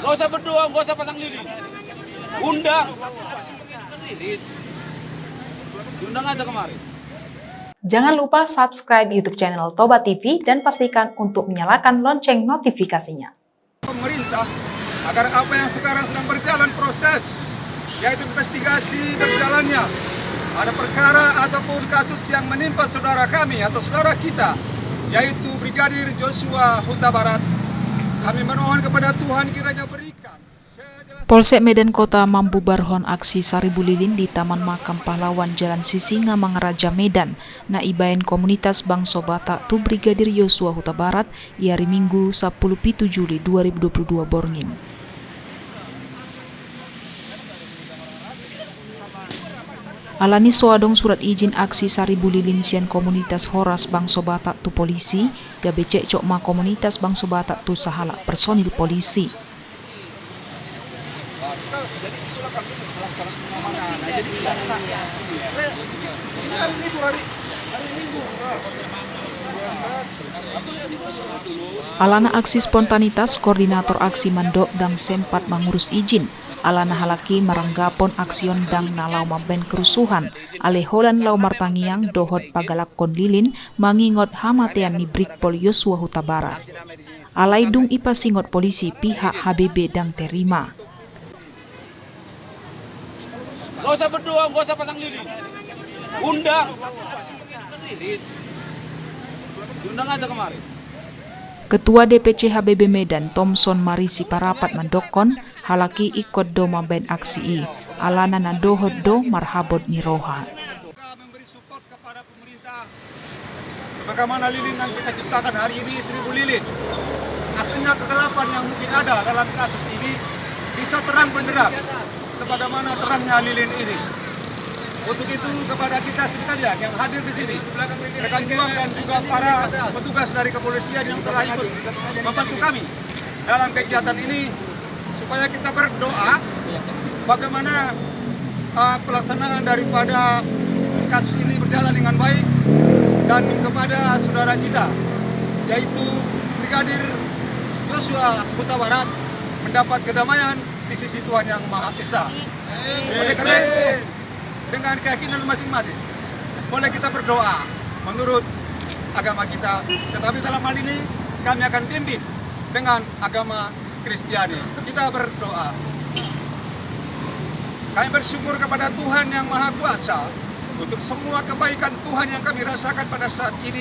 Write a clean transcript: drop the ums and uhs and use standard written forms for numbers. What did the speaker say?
Gak usah berdoa, gak usah pasang lilin. Undang. Diundang aja kemarin. Jangan lupa subscribe YouTube channel Toba TV dan pastikan untuk menyalakan lonceng notifikasinya. Pemerintah agar apa yang sekarang sedang berjalan proses, yaitu investigasi berjalannya, ada perkara ataupun kasus yang menimpa saudara kami atau saudara kita, yaitu Brigadir Joshua Huta Barat, kami memohon kepada Tuhan kiranya berikan. Polsek Medan Kota membubarkan aksi Seribu Lilin di Taman Makam Pahlawan Jalan Sisinga Mangaraja Medan. Naibain komunitas Bangsa Batak tu Brigadir Joshua Huta Barat hari Minggu 10 Juli 2022 Borngin. Alani soadong surat izin aksi Seribu Lilin sian komunitas Horas Bangsa Batak tu polisi, gabecek cokma komunitas Bangsa Batak tu sahalak personil polisi. Alana aksi spontanitas, koordinator aksi mandok dan sempat mengurus izin. Alana halaki maranggapon aksion dang nalau maben kerusuhan. Aleholan lau martangiang dohot pagalakon lilin mangingot hamatean ni Brigpol Joshua Huta Barat. Alaidung ipa singot polisi pihak HBB dang terima. Gak usah berdoa, gak usah pasang lilin. Undang. Diundang aja kemarin. Ketua DPC HBB Medan Thomson Marisi Parapat mendokon halaki ikut do maben aksi alana na dohot do marhabot ni roha. Memberi support kepada pemerintah sebagaimana lilin yang kita ciptakan hari ini 1000 lilin. Artinya kegelapan yang mungkin ada dalam kasus ini bisa terang benderang sebagaimana terangnya lilin ini. Untuk itu kepada kita sekalian yang hadir di sini, rekan juang dan juga para petugas dari kepolisian yang telah ikut membantu kami dalam kegiatan ini, supaya kita berdoa bagaimana pelaksanaan daripada kasus ini berjalan dengan baik, dan kepada saudara kita yaitu Brigadir Joshua Huta Barat mendapat kedamaian di sisi Tuhan Yang Maha Esa. Oleh karena itu, dengan keyakinan masing-masing, boleh kita berdoa menurut agama kita, tetapi dalam hal ini kami akan pimpin dengan agama Kristiani. Kita berdoa. Kami bersyukur kepada Tuhan Yang Maha Kuasa untuk semua kebaikan Tuhan yang kami rasakan pada saat ini.